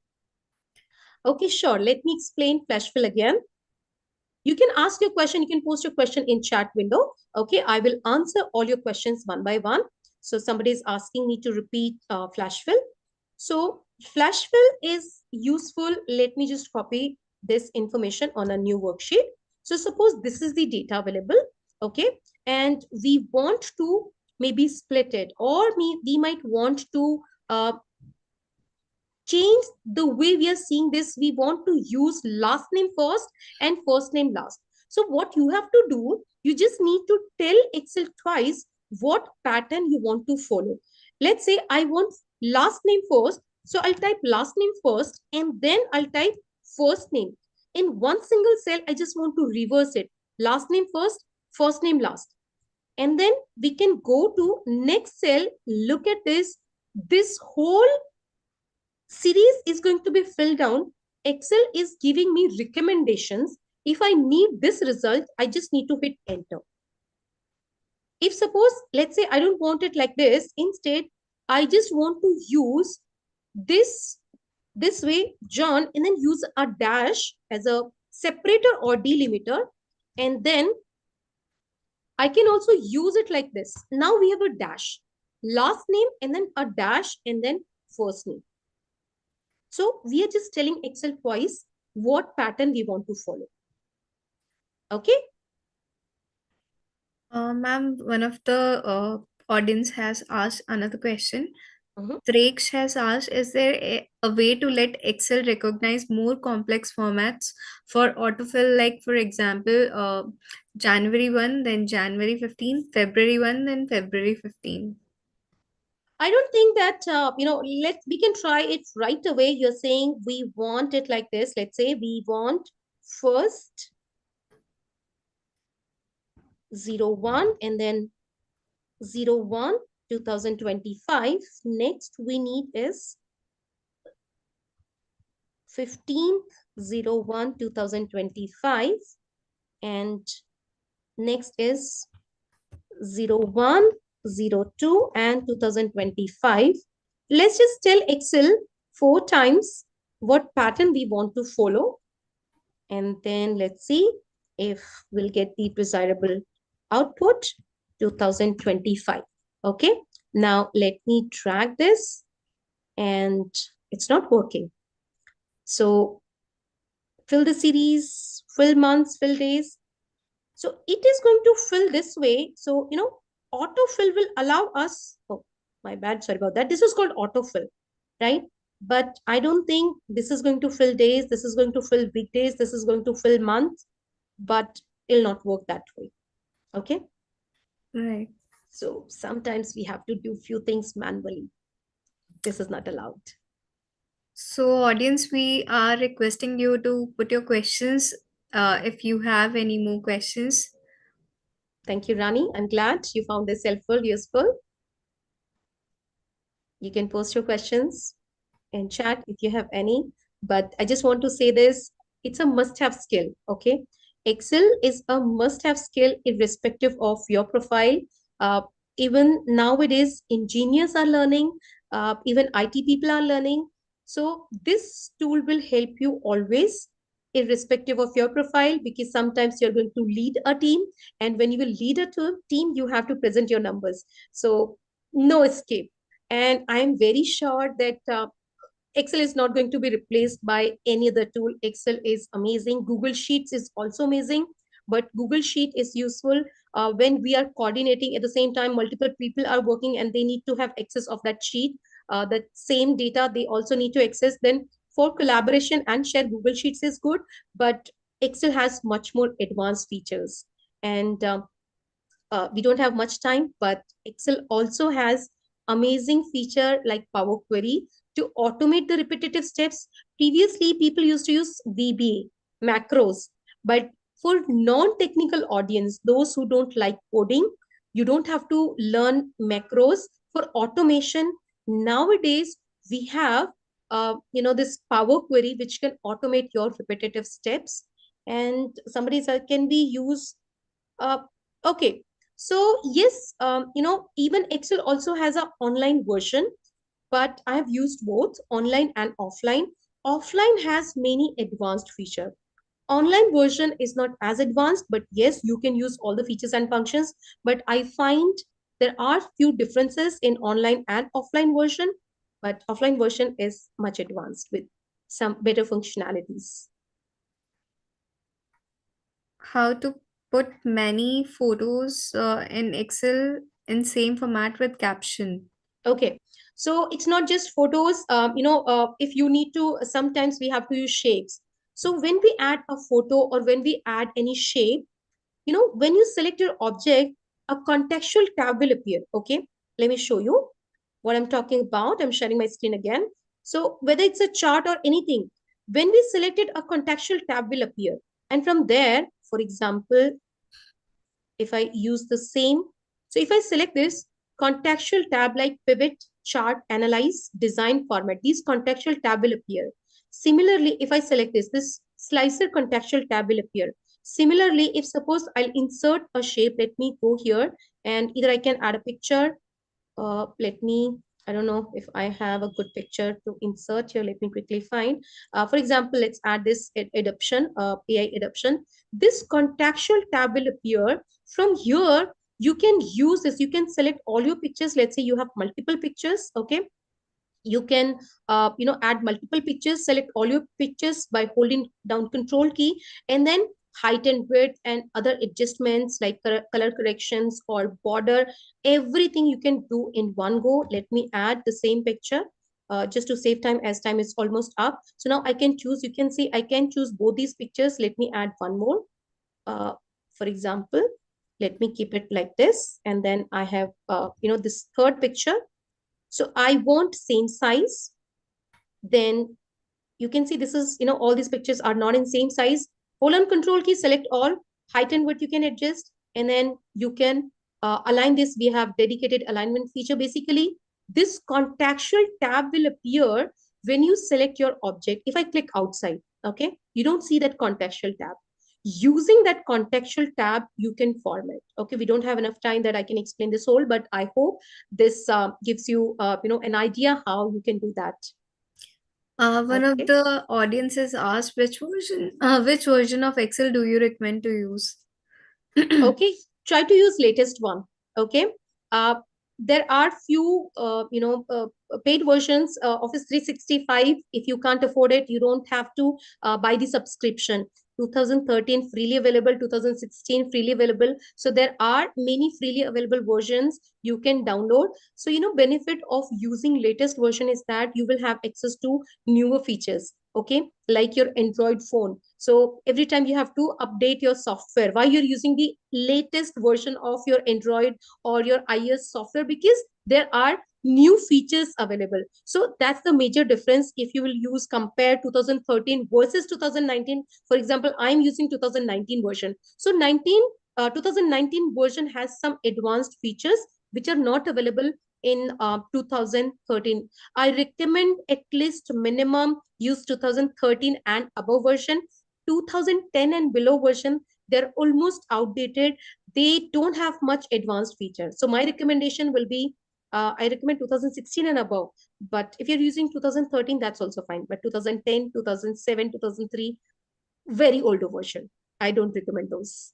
Okay, sure. Let me explain flash fill again. You can ask your question. You can post your question in chat window. Okay, I will answer all your questions one by one. So somebody is asking me to repeat flash fill. So flash fill is useful. Let me just copy this information on a new worksheet. So suppose this is the data available. Okay, and we want to maybe split it, or we might want to uh, change the way we are seeing this. We want to use last name first and first name last. So what you have to do, you just need to tell Excel twice what pattern you want to follow. Let's say I want last name first, so I'll type last name first and then I'll type first name. In one single cell, I just want to reverse it. Last name first, first name last. And then we can go to next cell. Look at this. This whole series is going to be filled down. Excel is giving me recommendations. If I need this result, I just need to hit enter. If suppose, let's say I don't want it like this, instead, I just want to use this way, John, and then use a dash as a separator or delimiter. And then I can also use it like this. Now we have a dash, last name, and then a dash, and then first name. So we are just telling Excel twice what pattern we want to follow. Okay. Ma'am, one of the audience has asked another question. Mhm. Drakes has asked, is there a way to let Excel recognize more complex formats for autofill, like for example, January 1, then January 15, February 1, then February 15? I don't think that let we can try it right away. You're saying we want it like this. Let's say we want first 01 and then 01 2025. Next we need is 15th 01 2025, and next is 01 02 and 2025. Let's just tell Excel 4 times what pattern we want to follow, and then let's see if we'll get the desirable output 2025. Okay, now let me drag this, and it's not working. So fill the series, fill months, fill days. So it is going to fill this way. So, autofill will allow us, oh, my bad, sorry about that. This is called autofill, right? But I don't think this is going to fill days. This is going to fill weekdays. This is going to fill months, but it'll not work that way. Okay. Right. So sometimes we have to do few things manually. This is not allowed. So, audience, we are requesting you to put your questions if you have any more questions. Thank you, Rani. I'm glad you found this helpful, useful. You can post your questions in chat if you have any. But I just want to say this, it's a must have skill. Okay. Excel is a must have skill irrespective of your profile. Uh, Even nowadays, engineers are learning, even IT people are learning. So this tool will help you always, irrespective of your profile, because sometimes you're going to lead a team. And when you will lead a team, you have to present your numbers. So no escape. And I'm very sure that Excel is not going to be replaced by any other tool. Excel is amazing. Google Sheets is also amazing, but Google Sheet is useful when we are coordinating at the same time. Multiple people are working and they need to have access of that sheet. That same data they also need to access. Then for collaboration and share, Google Sheets is good, but Excel has much more advanced features. And we don't have much time, but Excel also has amazing feature like Power Query to automate the repetitive steps. Previously, people used to use VBA, macros, but for non-technical audience, those who don't like coding, you don't have to learn macros. For automation, nowadays we have this Power Query which can automate your repetitive steps, and somebody said can be used. Okay, so yes, even Excel also has an online version, but I have used both online and offline. Offline has many advanced features. Online version is not as advanced, but yes, you can use all the features and functions. But I find there are few differences in online and offline version, but offline version is much advanced with some better functionalities. How to put many photos in Excel in same format with caption. Okay, so it's not just photos. If you need to, sometimes we have to use shapes. So when we add a photo or when we add any shape, when you select your object, a contextual tab will appear. Okay, let me show you what I'm talking about. I'm sharing my screen again. So whether it's a chart or anything, when we select it, a contextual tab will appear. And from there, for example, if I use the same, so if I select this contextual tab like pivot, chart, analyze, design, format, these contextual tab will appear. Similarly, if I select this slicer contextual tab will appear. Similarly, if suppose I'll insert a shape, let me go here and either I can add a picture. Let me, I don't know if I have a good picture to insert here. Let me quickly find. For example, let's add this adoption, AI adoption. This contextual tab will appear. From here, you can use this. You can select all your pictures. Let's say you have multiple pictures. Okay, you can add multiple pictures, select all your pictures by holding down control key, and then height and width and other adjustments like color corrections or border, everything you can do in one go. Let me add the same picture just to save time, as time is almost up. So now I can choose, you can see I can choose both these pictures. Let me add one more. uh, for example, let me keep it like this, and then I have this third picture. So I want same size. Then you can see this is, all these pictures are not in same size. Hold on control key, select all, height and width you can adjust, and then you can align this. We have dedicated alignment feature. Basically, this contextual tab will appear when you select your object. If I click outside, okay, you don't see that contextual tab. Using that contextual tab, you can format. Okay, we don't have enough time that I can explain this whole, but I hope this gives you, an idea how you can do that. One of Okay. the audiences asked which version of Excel do you recommend to use? Okay, try to use latest one. Okay. uh, there are few paid versions, Office 365. If you can't afford it, you don't have to buy the subscription. 2013 freely available, 2016 freely available. So there are many freely available versions you can download. So benefit of using latest version is that you will have access to newer features. Okay, like your Android phone. So every time you have to update your software, why you're using the latest version of your Android or your iOS software, because there are new features available. So that's the major difference if you will use compare 2013 versus 2019. For example, I'm using 2019 version. So 2019 version has some advanced features which are not available in 2013. I recommend at least minimum use 2013 and above version. 2010 and below version, they're almost outdated. They don't have much advanced feature. So my recommendation will be, I recommend 2016 and above. But if you're using 2013, that's also fine. But 2010, 2007, 2003, very older version. I don't recommend those.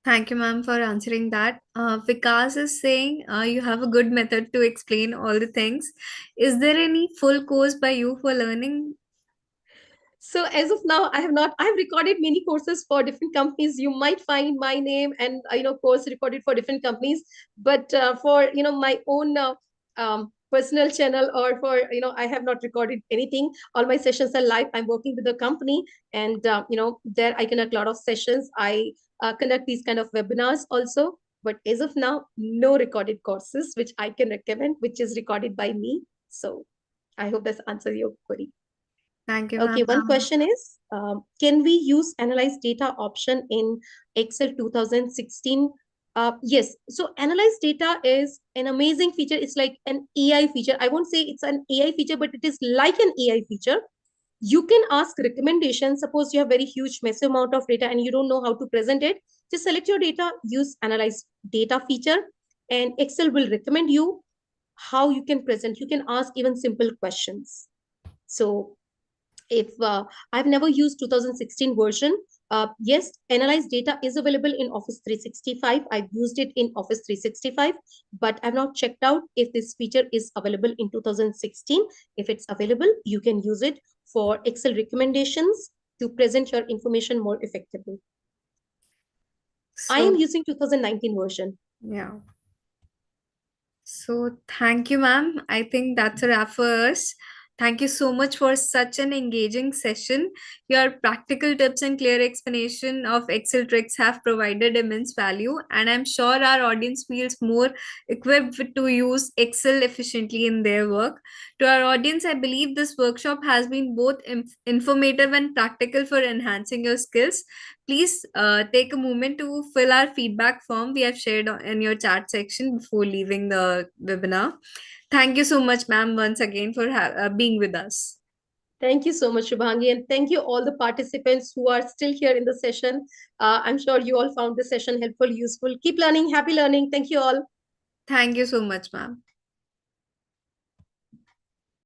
Thank you, ma'am, for answering that. Vikas is saying you have a good method to explain all the things. Is there any full course by you for learning? So as of now, I have not. I have recorded many courses for different companies. You might find my name and course recorded for different companies. But for my own personal channel, or for I have not recorded anything. All my sessions are live. I'm working with a company, and there I conduct a lot of sessions. I conduct these kind of webinars also. But as of now, no recorded courses which I can recommend, which is recorded by me. So I hope that's answered your query. Thank you, Okay, ma'am. one question is, can we use analyze data option in Excel 2016? Yes, so analyze data is an amazing feature. It's like an AI feature. I won't say it's an AI feature, but it is like an AI feature. You can ask recommendations. Suppose you have very huge, massive amount of data and you don't know how to present it. Just select your data, use analyze data feature, and Excel will recommend you how you can present. You can ask even simple questions. So if I've never used 2016 version, yes, analyze data is available in Office 365. I've used it in Office 365, but I've not checked out if this feature is available in 2016. If it's available, you can use it for Excel recommendations to present your information more effectively. I am So, using 2019 version. yeah. So, thank you, ma'am. I think that's a wrap for us. Thank you so much for such an engaging session. Your practical tips and clear explanation of Excel tricks have provided immense value, and I'm sure our audience feels more equipped to use Excel efficiently in their work. To our audience, I believe this workshop has been both informative and practical for enhancing your skills. Please take a moment to fill our feedback form we have shared in your chat section before leaving the webinar. Thank you so much, ma'am, once again for being with us. Thank you so much, Shubhangi, and thank you all the participants who are still here in the session. I'm sure you all found the session helpful, useful. Keep learning, happy learning. Thank you all. Thank you so much, ma'am.